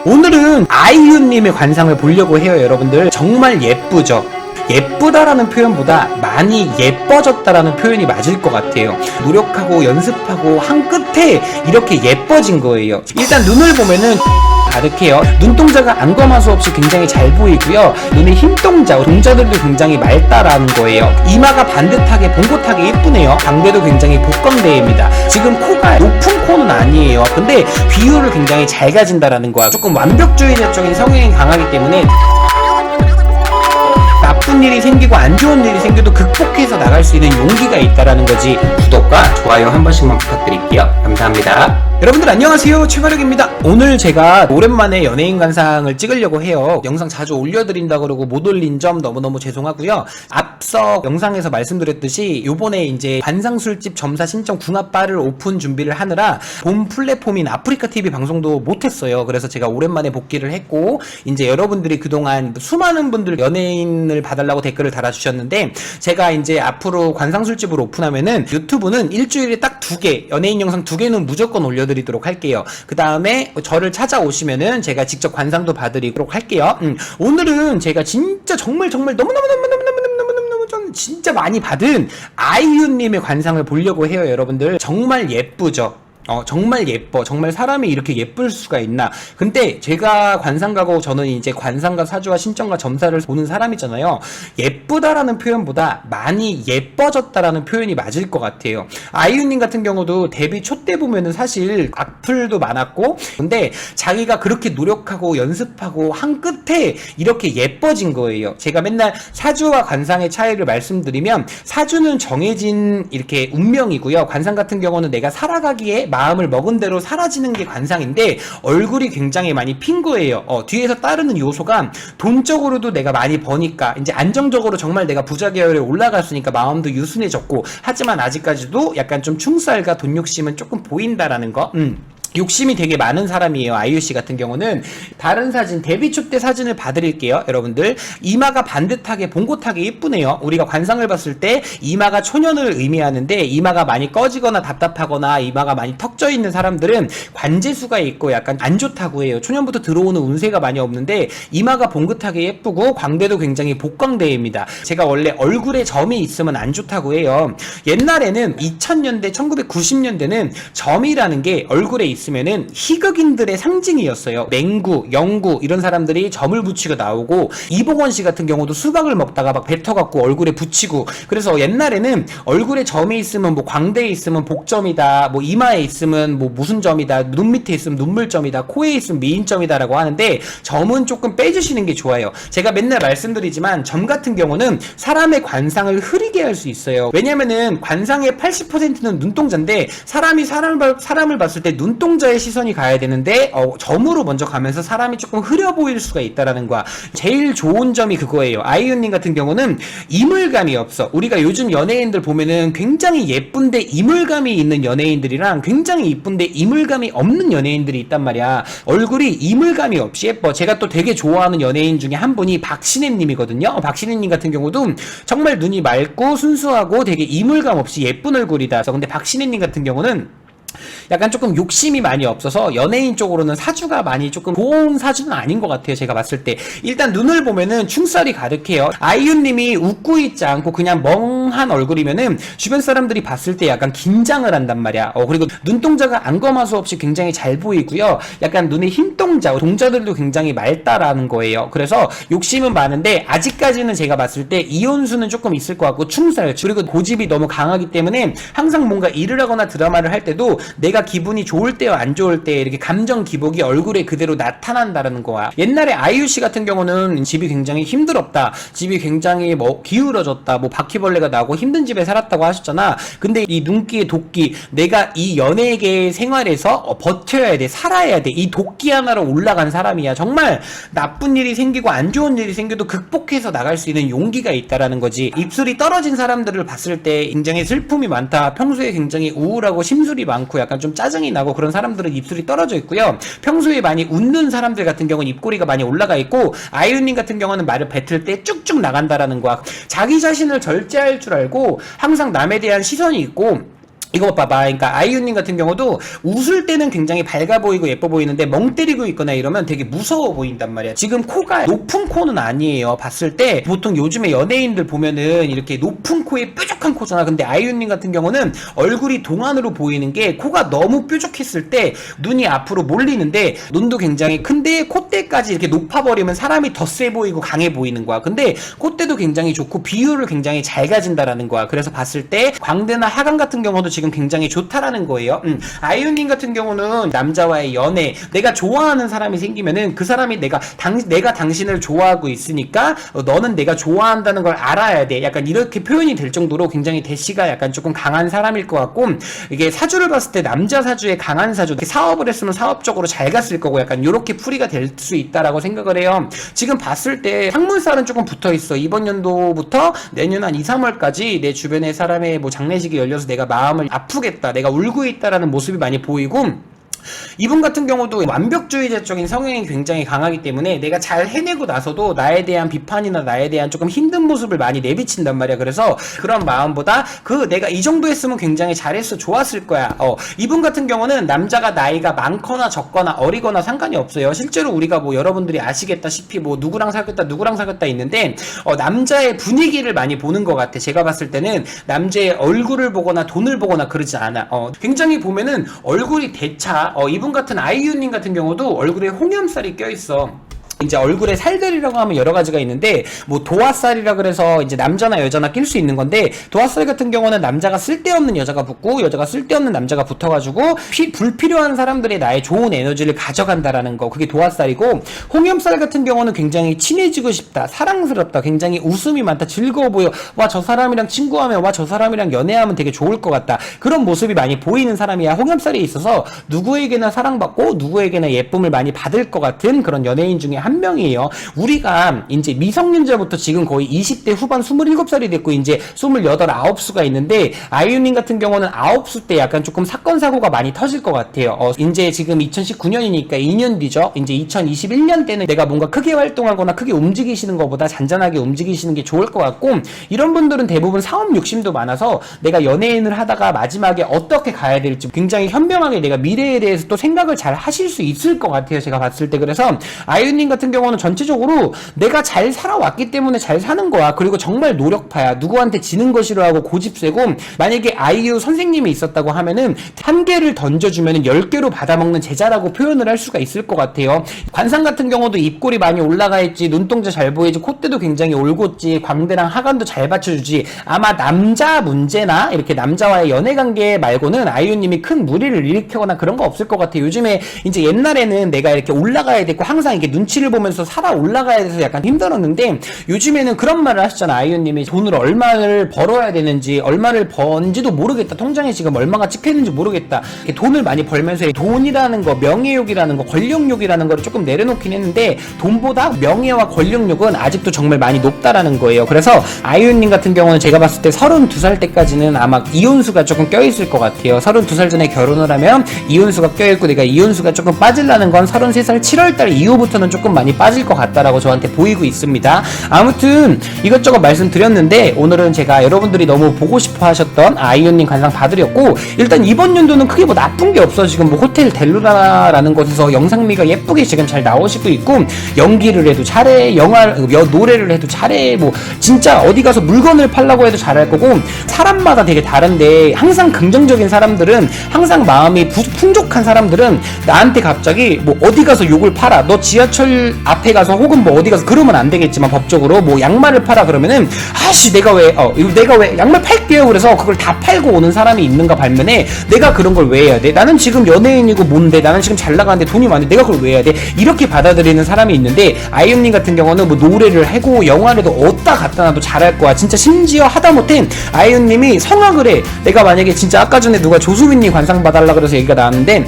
오늘은 아이유님의 관상을 보려고 해요. 여러분들 정말 예쁘죠? 예쁘다라는 표현보다 많이 예뻐졌다라는 표현이 맞을 것 같아요. 노력하고 연습하고 한 끝에 이렇게 예뻐진 거예요. 일단 눈을 보면은 가득해요. 눈동자가 안검하수 없이 굉장히 잘 보이고요. 눈의 힘동자, 동자들도 굉장히 맑다라는 거예요. 이마가 반듯하게 봉긋하게 예쁘네요. 광대도 굉장히 복광대입니다. 지금 코가 높은 코는 아니에요. 근데 비율을 굉장히 잘 가진다라는 거야. 조금 완벽주의자적인 성향이 강하기 때문에 나쁜 일이 생기고 안 좋은 일이 생겨도 극복해서 나갈 수 있는 용기가 있다라는 거지. 구독과 좋아요 한 번씩만 부탁드릴게요. 감사합니다. 여러분들 안녕하세요, 최가력입니다. 오늘 제가 오랜만에 연예인 관상을 찍으려고 해요. 영상 자주 올려드린다 그러고 못 올린 점 너무너무 죄송하고요. 앞서 영상에서 말씀드렸듯이 요번에 이제 관상술집 점사 신청 궁합바를 오픈 준비를 하느라 본 플랫폼인 아프리카TV 방송도 못했어요. 그래서 제가 오랜만에 복귀를 했고, 이제 여러분들이 그동안 수많은 분들 연예인을 봐달라고 댓글을 달아주셨는데, 제가 이제 앞으로 관상술집을 오픈하면은 유튜브는 일주일에 딱 2개, 연예인 영상 2개는 무조건 올려드리도록 할게요. 그 다음에 저를 찾아오시면은 제가 직접 관상도 봐드리도록 할게요. 오늘은 제가 진짜 정말 너무너무 전 진짜 많이 받은 아이유님의 관상을 보려고 해요. 여러분들 정말 예쁘죠? 정말 예뻐. 정말 사람이 이렇게 예쁠 수가 있나. 근데 제가 관상가고 저는 이제 관상가 사주와 신청가 점사를 보는 사람이잖아요. 예쁘다라는 표현보다 많이 예뻐졌다라는 표현이 맞을 것 같아요. 아이유님 같은 경우도 데뷔 초 때 보면은 사실 악플도 많았고, 근데 자기가 그렇게 노력하고 연습하고 한 끝에 이렇게 예뻐진 거예요. 제가 맨날 사주와 관상의 차이를 말씀드리면, 사주는 정해진 이렇게 운명이고요. 관상 같은 경우는 내가 살아가기에 마음을 먹은 대로 사라지는 게 관상인데, 얼굴이 굉장히 많이 핀 거예요. 뒤에서 따르는 요소가 돈적으로도 내가 많이 버니까 이제 안정적으로 정말 내가 부자 계열에 올라갔으니까 마음도 유순해졌고, 하지만 아직까지도 약간 좀 충살과 돈 욕심은 조금 보인다라는 거. 욕심이 되게 많은 사람이에요. 아이유씨 같은 경우는. 다른 사진, 데뷔 초 때 사진을 봐드릴게요. 여러분들 이마가 반듯하게 봉긋하게 예쁘네요. 우리가 관상을 봤을 때 이마가 초년을 의미하는데, 이마가 많이 꺼지거나 답답하거나 이마가 많이 턱져 있는 사람들은 관제수가 있고 약간 안 좋다고 해요. 초년부터 들어오는 운세가 많이 없는데, 이마가 봉긋하게 예쁘고 광대도 굉장히 복광대입니다. 제가 원래 얼굴에 점이 있으면 안 좋다고 해요. 옛날에는 2000년대 1990년대는 점이라는 게 얼굴에 있으면은 희극인들의 상징이었어요. 맹구, 영구 이런 사람들이 점을 붙이고 나오고, 이봉원 씨 같은 경우도 수박을 먹다가 막 뱉어갖고 얼굴에 붙이고, 그래서 옛날에는 얼굴에 점이 있으면 뭐 광대에 있으면 복점이다, 뭐 이마에 있으면 뭐 무슨 점이다, 눈 밑에 있으면 눈물점이다, 코에 있으면 미인점이다라고 하는데, 점은 조금 빼주시는 게 좋아요. 제가 맨날 말씀드리지만 점 같은 경우는 사람의 관상을 흐리게 할 수 있어요. 왜냐면은 관상의 80%는 눈동자인데, 사람을 봤을 때 눈동자의 시선이 가야 되는데 점으로 먼저 가면서 사람이 조금 흐려 보일 수가 있다라는 거야. 제일 좋은 점이 그거예요. 아이유님 같은 경우는 이물감이 없어. 우리가 요즘 연예인들 보면은 굉장히 예쁜데 이물감이 있는 연예인들이랑 굉장히 이쁜데 이물감이 없는 연예인들이 있단 말이야. 얼굴이 이물감이 없이 예뻐. 제가 또 되게 좋아하는 연예인 중에 한 분이 박신혜님이거든요. 박신혜님 같은 경우도 정말 눈이 맑고 순수하고 되게 이물감 없이 예쁜 얼굴이다. 근데 박신혜님 같은 경우는 약간 조금 욕심이 많이 없어서 연예인 쪽으로는 사주가 많이 조금 좋은 사주는 아닌 것 같아요. 제가 봤을 때 일단 눈을 보면은 충살이 가득해요. 아이유님이 웃고 있지 않고 그냥 멍한 얼굴이면은 주변 사람들이 봤을 때 약간 긴장을 한단 말이야. 그리고 눈동자가 안검하수 없이 굉장히 잘 보이고요. 약간 눈의 힘동자, 동자들도 굉장히 맑다라는 거예요. 그래서 욕심은 많은데 아직까지는 제가 봤을 때 이혼수는 조금 있을 것 같고, 충살, 그리고 고집이 너무 강하기 때문에 항상 뭔가 일을 하거나 드라마를 할 때도 내가 기분이 좋을 때와 안 좋을 때 이렇게 감정 기복이 얼굴에 그대로 나타난다는 거야. 옛날에 아이유씨 같은 경우는 집이 굉장히 힘들었다, 집이 굉장히 뭐 기울어졌다, 뭐 바퀴벌레가 나고 힘든 집에 살았다고 하셨잖아. 근데 이 눈기의 도끼, 내가 이 연예계 생활에서 버텨야 돼, 살아야 돼, 이 도끼 하나로 올라간 사람이야. 정말 나쁜 일이 생기고 안 좋은 일이 생겨도 극복해서 나갈 수 있는 용기가 있다라는 거지. 입술이 떨어진 사람들을 봤을 때 굉장히 슬픔이 많다, 평소에 굉장히 우울하고 심술이 많고 약간 좀 짜증이 나고 그런 사람들은 입술이 떨어져 있고요. 평소에 많이 웃는 사람들 같은 경우는 입꼬리가 많이 올라가 있고, 아이유님 같은 경우는 말을 뱉을 때 쭉쭉 나간다라는 거야. 자기 자신을 절제할 줄 알고 항상 남에 대한 시선이 있고, 이거 봐봐. 그러니까 아이유님 같은 경우도 웃을 때는 굉장히 밝아 보이고 예뻐 보이는데 멍 때리고 있거나 이러면 되게 무서워 보인단 말이야. 지금 코가 높은 코는 아니에요. 봤을 때 보통 요즘에 연예인들 보면은 이렇게 높은 코에 뾰족한 코잖아. 근데 아이유님 같은 경우는 얼굴이 동안으로 보이는 게 코가 너무 뾰족했을 때 눈이 앞으로 몰리는데 눈도 굉장히 큰데 콧대까지 이렇게 높아버리면 사람이 더 세 보이고 강해 보이는 거야. 근데 콧대도 굉장히 좋고 비율을 굉장히 잘 가진다라는 거야. 그래서 봤을 때 광대나 하관 같은 경우도 지금 굉장히 좋다라는 거예요. 아이유님 같은 경우는 남자와의 연애, 내가 좋아하는 사람이 생기면은 그 사람이 내가 당신을 좋아하고 있으니까 너는 내가 좋아한다는 걸 알아야 돼. 약간 이렇게 표현이 될 정도로 굉장히 대시가 약간 조금 강한 사람일 것 같고, 이게 사주를 봤을 때 남자 사주에 강한 사주, 사업을 했으면 사업적으로 잘 갔을 거고 약간 이렇게 풀이가 될 수 있다라고 생각을 해요. 지금 봤을 때 상문살은 조금 붙어 있어. 이번 연도부터 내년 한 2, 3월까지 내 주변의 사람의 뭐 장례식이 열려서 내가 마음을 아프겠다, 내가 울고 있다라는 모습이 많이 보이고, 이분 같은 경우도 완벽주의자적인 성향이 굉장히 강하기 때문에 내가 잘 해내고 나서도 나에 대한 비판이나 나에 대한 조금 힘든 모습을 많이 내비친단 말이야. 그래서 그런 마음보다 내가 이 정도 했으면 굉장히 잘했어, 좋았을 거야. 이분 같은 경우는 남자가 나이가 많거나 적거나 어리거나 상관이 없어요. 실제로 우리가 뭐 여러분들이 아시겠다시피 뭐 누구랑 사귀었다 있는데 남자의 분위기를 많이 보는 것 같아. 제가 봤을 때는 남자의 얼굴을 보거나 돈을 보거나 그러지 않아. 굉장히 보면은 얼굴이 대차. 이분 같은 아이유님 같은 경우도 얼굴에 홍염살이 껴있어. 이제 얼굴에 살들이라고 하면 여러 가지가 있는데, 뭐 도화살이라 그래서 이제 남자나 여자나 낄 수 있는 건데, 도화살 같은 경우는 남자가 쓸데없는 여자가 붙고 여자가 쓸데없는 남자가 붙어가지고 불필요한 사람들의 나의 좋은 에너지를 가져간다라는 거, 그게 도화살이고, 홍염살 같은 경우는 굉장히 친해지고 싶다, 사랑스럽다, 굉장히 웃음이 많다, 즐거워 보여, 와 저 사람이랑 친구하면, 와 저 사람이랑 연애하면 되게 좋을 것 같다, 그런 모습이 많이 보이는 사람이야. 홍염살이 있어서 누구에게나 사랑받고 누구에게나 예쁨을 많이 받을 것 같은 그런 연예인 중에 한 명이에요. 우리가 이제 미성년자부터 지금 거의 20대 후반 27살이 됐고 이제 28, 9수가 있는데, 아이유님 같은 경우는 9수 때 약간 조금 사건 사고가 많이 터질 것 같아요. 이제 지금 2019년이니까 2년 뒤죠. 이제 2021년 때는 내가 뭔가 크게 활동하거나 크게 움직이시는 것보다 잔잔하게 움직이시는 게 좋을 것 같고, 이런 분들은 대부분 사업 욕심도 많아서 내가 연예인을 하다가 마지막에 어떻게 가야 될지 굉장히 현명하게 내가 미래에 대해서 또 생각을 잘 하실 수 있을 것 같아요. 제가 봤을 때. 그래서 아이유님 같은 경우는 전체적으로 내가 잘 살아왔기 때문에 잘 사는 거야. 그리고 정말 노력파야. 누구한테 지는 거 싫어하고 고집세고, 만약에 아이유 선생님이 있었다고 하면은 한 개를 던져주면은 10개로 받아먹는 제자라고 표현을 할 수가 있을 것 같아요. 관상 같은 경우도 입꼬리 많이 올라가 있지, 눈동자 잘 보이지, 콧대도 굉장히 올곧지, 광대랑 하관도 잘 받쳐주지. 아마 남자 문제나 이렇게 남자와의 연애 관계 말고는 아이유님이 큰 무리를 일으키거나 그런 거 없을 것 같아요. 요즘에 이제 옛날에는 내가 이렇게 올라가야 되고 항상 이렇게 눈치를 보면서 살아 올라가야 돼서 약간 힘들었는데, 요즘에는 그런 말을 하시잖아. 아이유님이 돈을 얼마를 벌어야 되는지, 얼마를 번지도 모르겠다, 통장에 지금 얼마가 찍혀있는지 모르겠다, 돈을 많이 벌면서 돈이라는 거, 명예욕이라는 거, 권력욕이라는 거를 조금 내려놓긴 했는데, 돈보다 명예와 권력욕은 아직도 정말 많이 높다라는 거예요. 그래서 아이유님 같은 경우는 제가 봤을 때 32살 때까지는 아마 이혼수가 조금 껴있을 것 같아요. 32살 전에 결혼을 하면 이혼수가 껴있고, 내가 이혼수가 조금 빠질라는 건 33살 7월달 이후부터는 조금 많이 빠질 것 같다라고 저한테 보이고 있습니다. 아무튼 이것저것 말씀드렸는데, 오늘은 제가 여러분들이 너무 보고 싶어 하셨던 아이유님 관상 봐드렸고, 일단 이번 연도는 크게 뭐 나쁜 게 없어. 지금 뭐 호텔 델루라라는 곳에서 영상미가 예쁘게 지금 잘 나오시고 있고, 연기를 해도 잘해, 노래를 해도 잘해, 뭐 진짜 어디 가서 물건을 팔라고 해도 잘할 거고, 사람마다 되게 다른데 항상 긍정적인 사람들은, 항상 마음이 풍족한 사람들은 나한테 갑자기 뭐 어디 가서 욕을 팔아, 너 지하철 앞에 가서 혹은 뭐 어디 가서, 그러면 안 되겠지만 법적으로 뭐 양말을 팔아 그러면은, 아씨 내가 왜 양말 팔게요. 그래서 그걸 다 팔고 오는 사람이 있는가 반면에, 내가 그런 걸 왜 해야 돼? 나는 지금 연예인이고 뭔데, 나는 지금 잘 나가는데 돈이 많은데 내가 그걸 왜 해야 돼? 이렇게 받아들이는 사람이 있는데, 아이유님 같은 경우는 뭐 노래를 하고 영화에도 어디다 갖다 놔도 잘할 거야. 진짜 심지어 하다못해 아이유님이 성악을 해. 내가 만약에 진짜 아까 전에 누가 조수빈님 관상 봐달라 그래서 얘기가 나왔는데,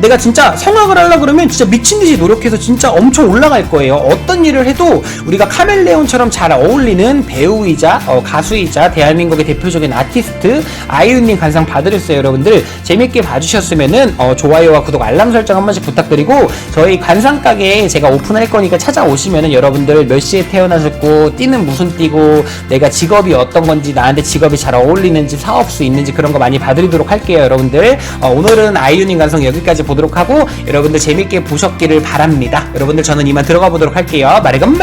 내가 진짜 성악을 하려고 그러면 진짜 미친듯이 노력해서 진짜 엄청 올라갈 거예요. 어떤 일을 해도 우리가 카멜레온처럼 잘 어울리는 배우이자 가수이자 대한민국의 대표적인 아티스트 아이유님 관상 봐드렸어요. 여러분들 재밌게 봐주셨으면은 좋아요와 구독 알람 설정 한 번씩 부탁드리고, 저희 관상가게 제가 오픈할 거니까 찾아오시면은 여러분들 몇 시에 태어나셨고 띠는 무슨 띠고 내가 직업이 어떤 건지 나한테 직업이 잘 어울리는지 사업수 있는지 그런 거 많이 봐드리도록 할게요. 여러분들 오늘은 아이유님 관상 여기까지 보도록 하고 여러분들 재밌게 보셨기를 바랍니다. 여러분들 저는 이만 들어가 보도록 할게요. 마리감